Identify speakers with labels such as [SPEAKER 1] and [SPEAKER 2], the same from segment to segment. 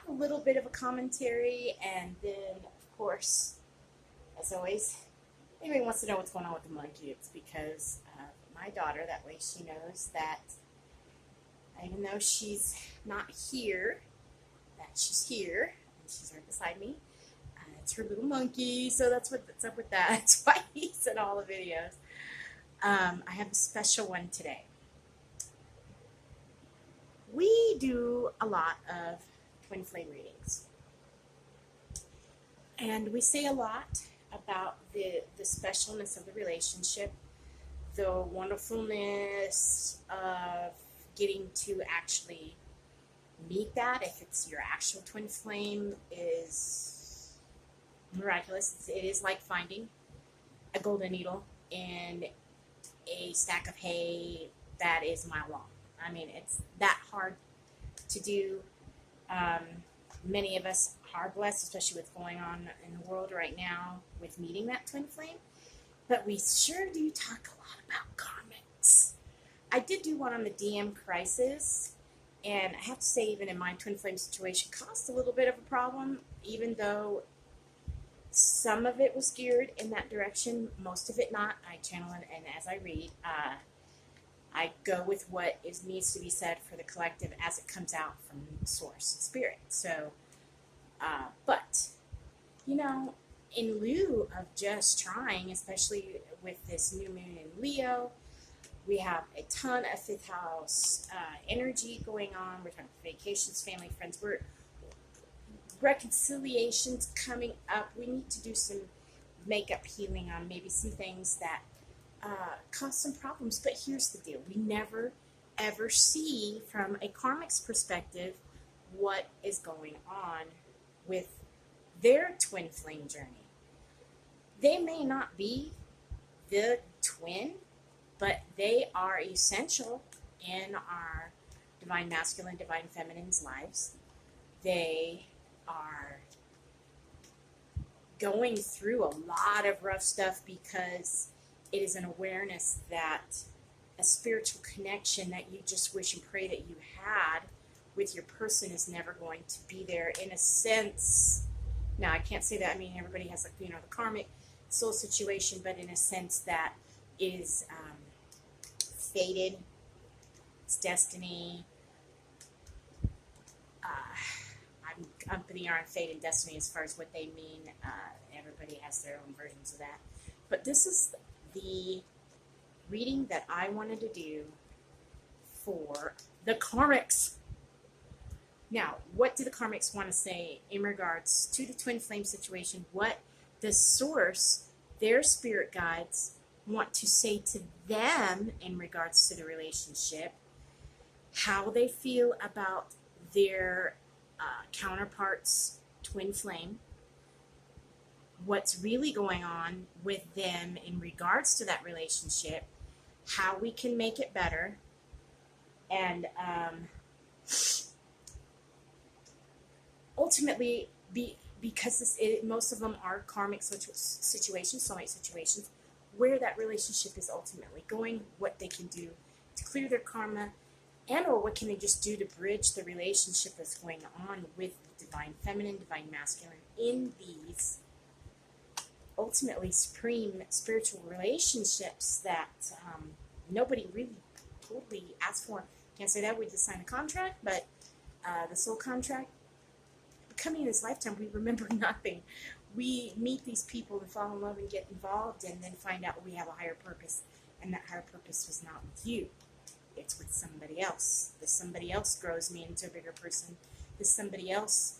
[SPEAKER 1] have a little bit of a commentary, and then, of course, as always, anybody wants to know what's going on with the monkey, it's because of my daughter. That way she knows that even though she's not here, that she's here, and she's right beside me. It's her little monkey, so that's what's up with that. That's why he's in all the videos. I have a special one today. We do a lot of twin flame readings, and we say a lot about the specialness of the relationship, the wonderfulness of getting to actually meet that. If it's your actual twin flame, is miraculous. It is like finding a golden needle in a stack of hay that is a mile long. I mean, it's that hard to do. Many of us are blessed, especially with going on in the world right now, with meeting that twin flame. But we sure do talk a lot about karmics. I did do one on the DM crisis, and I have to say, even in my twin flame situation, caused a little bit of a problem, even though some of it was geared in that direction, most of it not. I channel it, and as I read, I go with what needs to be said for the collective as it comes out from source and spirit. So, but, you know, in lieu of just trying, especially with this new moon in Leo, we have a ton of fifth house energy going on. We're talking vacations, family, friends. We're reconciliations coming up. We need to do some makeup healing on maybe some things that cause some problems. But here's the deal. We never, ever see from a karmic's perspective what is going on with their twin flame journey. They may not be the twin, but they are essential in our divine masculine, divine feminine's lives. They are going through a lot of rough stuff because it is an awareness that a spiritual connection that you just wish and pray that you had with your person is never going to be there, in a sense. Now, I can't say that. I mean, everybody has, like, you know, the karmic soul situation, but in a sense that is fated, it's destiny. I'm putting on fate and destiny as far as what they mean. Everybody has their own versions of that. But this is the reading that I wanted to do for the karmics. Now, what do the karmics want to say in regards to the twin flame situation? What the source, their spirit guides, want to say to them in regards to the relationship, how they feel about their counterparts, twin flame, what's really going on with them in regards to that relationship, how we can make it better, and ultimately, because most of them are karmic situations, soulmate situations, where that relationship is ultimately going, what they can do to clear their karma, and or what can they just do to bridge the relationship that's going on with the divine feminine, divine masculine in these ultimately supreme spiritual relationships that nobody really totally asked for. Can't say that, we just signed a contract, but the soul contract, coming in this lifetime, we remember nothing. We meet these people and fall in love and get involved, and then find out we have a higher purpose, and that higher purpose was not with you. It's with somebody else. This somebody else grows me into a bigger person. This somebody else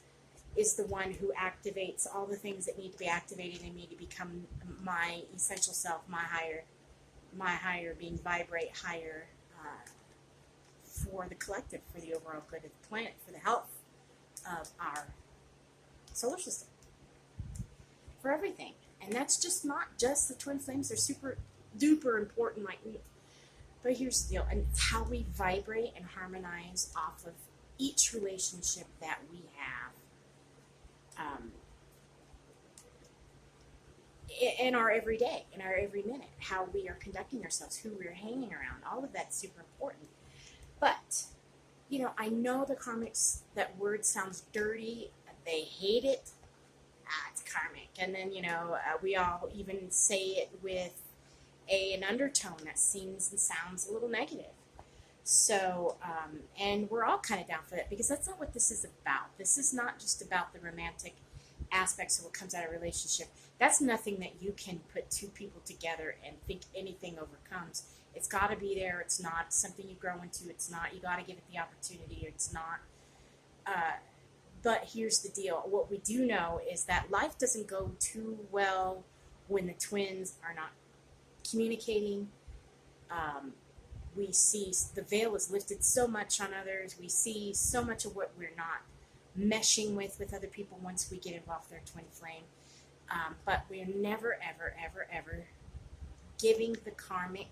[SPEAKER 1] is the one who activates all the things that need to be activated in me to become my essential self, my higher being, vibrate higher for the collective, for the overall good of the planet, for the health of our solar system, for everything. And that's just not just the twin flames. They're super duper important, like me. But here's the deal, and it's how we vibrate and harmonize off of each relationship that we have in our everyday, in our every minute, how we are conducting ourselves, who we're hanging around. All of that's super important. But you know, I know the karmics, that word sounds dirty. They hate it. Ah, it's karmic. And then, you know, we all even say it with an undertone that seems and sounds a little negative. So, and we're all kind of down for that because that's not what this is about. This is not just about the romantic aspects of what comes out of a relationship. That's nothing that you can put two people together and think anything overcomes. It's got to be there. It's not something you grow into. It's not, you got to give it the opportunity. It's not, but here's the deal. What we do know is that life doesn't go too well when the twins are not communicating. We see the veil is lifted so much on others. We see so much of what we're not meshing with other people once we get involved with their twin flame. But we're never, ever, ever, ever giving the karmic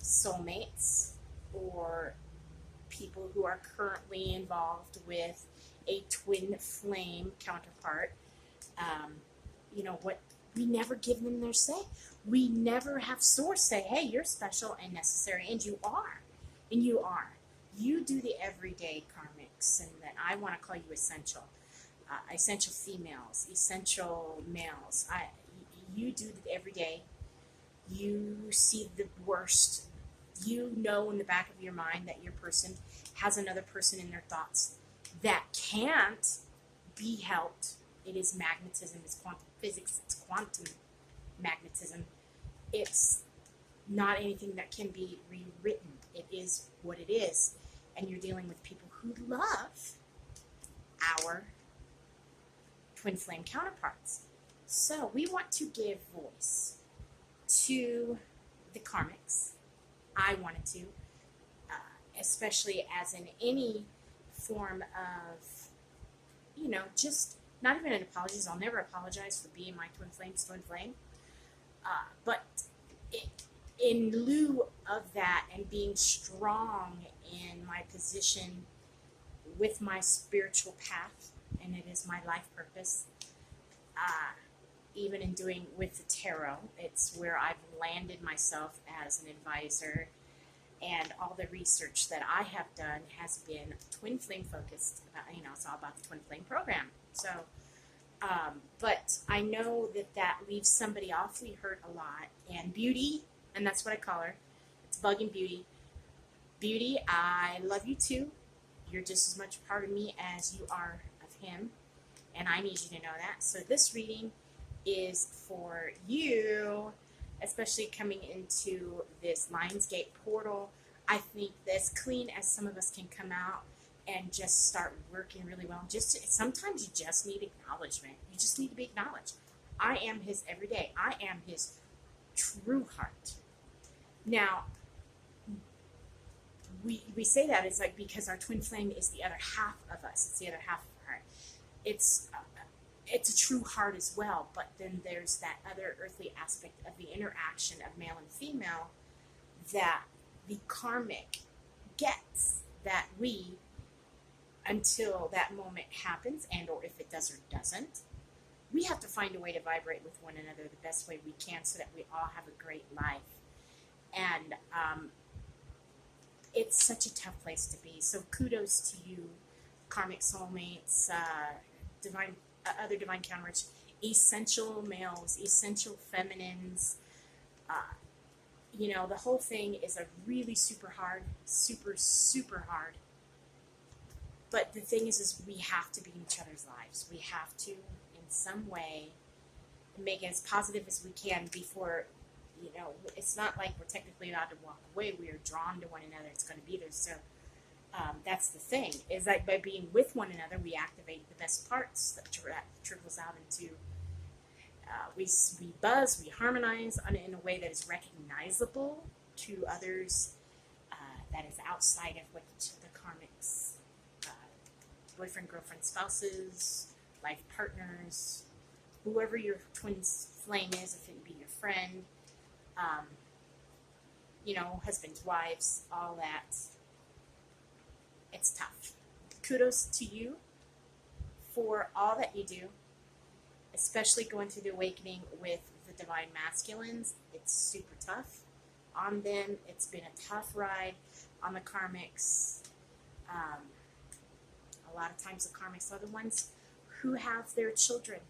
[SPEAKER 1] soulmates or people who are currently involved with a twin flame counterpart, you know, what we never give them their say. We never have source say, hey, you're special and necessary, and you are. And you are. You do the everyday karmics, and then I want to call you essential. Essential females, essential males. You do the everyday. You see the worst. You know in the back of your mind that your person has another person in their thoughts that can't be helped. It is magnetism, it's quantum physics, it's quantum magnetism. It's not anything that can be rewritten. It is what it is. And you're dealing with people who love our twin flame counterparts. So we want to give voice to the karmics. I wanted to, especially as in any form of, you know, just not even an apology. I'll never apologize for being my twin flame. But in lieu of that and being strong in my position with my spiritual path, and it is my life purpose, even in doing with the tarot, it's where I've landed myself as an advisor, and all the research that I have done has been twin flame focused. You know, it's all about the twin flame program. So, but I know that leaves somebody awfully hurt a lot. And Beauty, and that's what I call her, it's Bugg and Beauty. Beauty, I love you too. You're just as much a part of me as you are of him, and I need you to know that. So this reading is for you, especially coming into this Lionsgate portal. I think as clean as some of us can come out and just start working really well. Sometimes you just need acknowledgement. You just need to be acknowledged. I am his everyday. I am his true heart. Now, we say that it's like because our twin flame is the other half of us. It's the other half of our heart. It's a true heart as well, but then there's that other earthly aspect of the interaction of male and female that the karmic gets, that we, until that moment happens, and or if it does or doesn't, we have to find a way to vibrate with one another the best way we can so that we all have a great life. And it's such a tough place to be. So kudos to you, karmic soulmates, other divine counterparts, essential males, essential feminines. You know, the whole thing is a really super hard. But the thing is we have to be in each other's lives. We have to, in some way, make it as positive as we can before, you know, it's not like we're technically allowed to walk away. We are drawn to one another. It's going to be there. So that's the thing, is that by being with one another, we activate the best parts that trickles out into, we buzz, we harmonize in a way that is recognizable to others, that is outside of what the karmics, boyfriend, girlfriend, spouses, life partners, whoever your twin flame is, if it be your friend, you know, husbands, wives, all that. It's tough. Kudos to you for all that you do, especially going through the awakening with the divine masculines. It's super tough on them. It's been a tough ride on the karmics. A lot of times the karmics are the ones who have their children.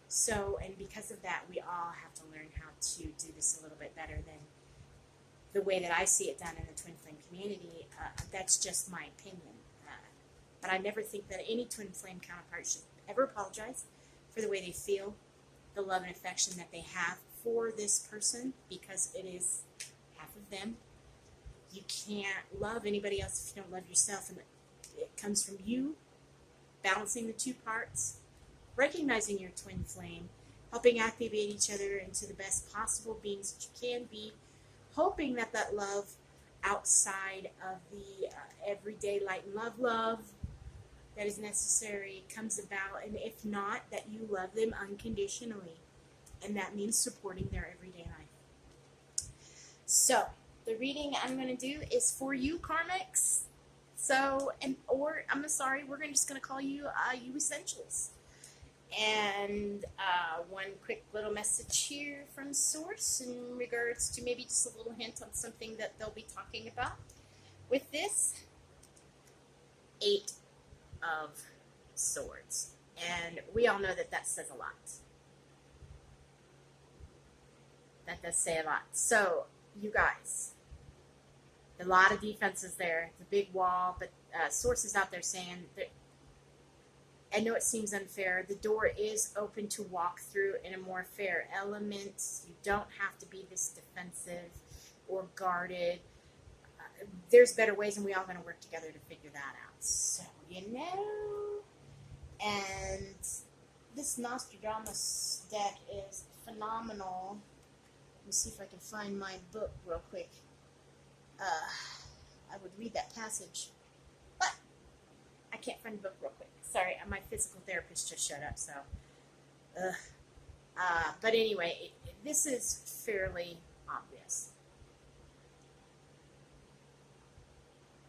[SPEAKER 1] So, and because of that, we all have to learn how to do this a little bit better than the way that I see it done in the Twin Flame community. That's just my opinion. But I never think that any Twin Flame counterpart should ever apologize for the way they feel, the love and affection that they have for this person, because it is half of them. You can't love anybody else if you don't love yourself, and it comes from you balancing the two parts, recognizing your twin flame, helping activate each other into the best possible beings that you can be, hoping that that love outside of the everyday light and love that is necessary comes about, and if not, that you love them unconditionally, and that means supporting their everyday life. So the reading I'm going to do is for you karmics. So, we're just going to call you you essentials. And one quick little message here from Source in regards to maybe just a little hint on something that they'll be talking about with this. 8 of Swords. And we all know that that says a lot. That does say a lot. So, you guys, a lot of defenses there. It's a big wall, but Source is out there saying that, I know it seems unfair. The door is open to walk through in a more fair element. You don't have to be this defensive or guarded. There's better ways, and we're all going to work together to figure that out. So, and this Nostradamus deck is phenomenal. Let me see if I can find my book real quick. I would read that passage, but I can't find the book real quick. Sorry, my physical therapist just showed up, so. But anyway, this is fairly obvious.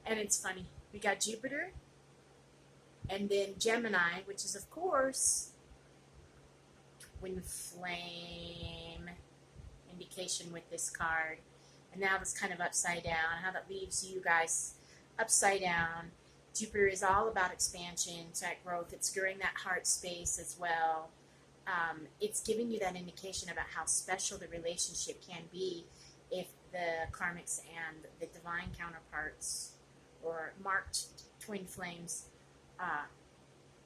[SPEAKER 1] And it's funny. We got Jupiter, and then Gemini, which is, of course, Twin Flame indication with this card. And now it's kind of upside down. How that leaves you guys upside down. Jupiter is all about expansion, that growth. It's growing that heart space as well. It's giving you that indication about how special the relationship can be if the karmics and the divine counterparts or marked twin flames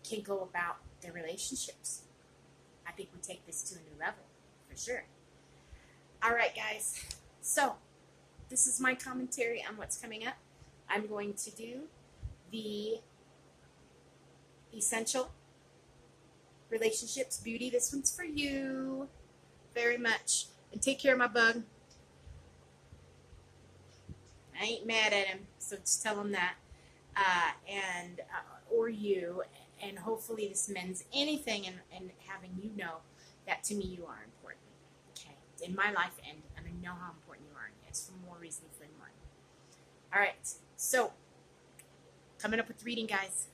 [SPEAKER 1] can go about their relationships. I think we take this to a new level, for sure. All right, guys. So, this is my commentary on what's coming up. I'm going to do the essential relationships, beauty. This one's for you very much. And take care of my bug. I ain't mad at him, so just tell him that. Or you. And hopefully this mends anything and having you know that to me you are important. Okay. In my life, and I know how important you are. It's for more reasons than one. All right. So, coming up with reading, guys.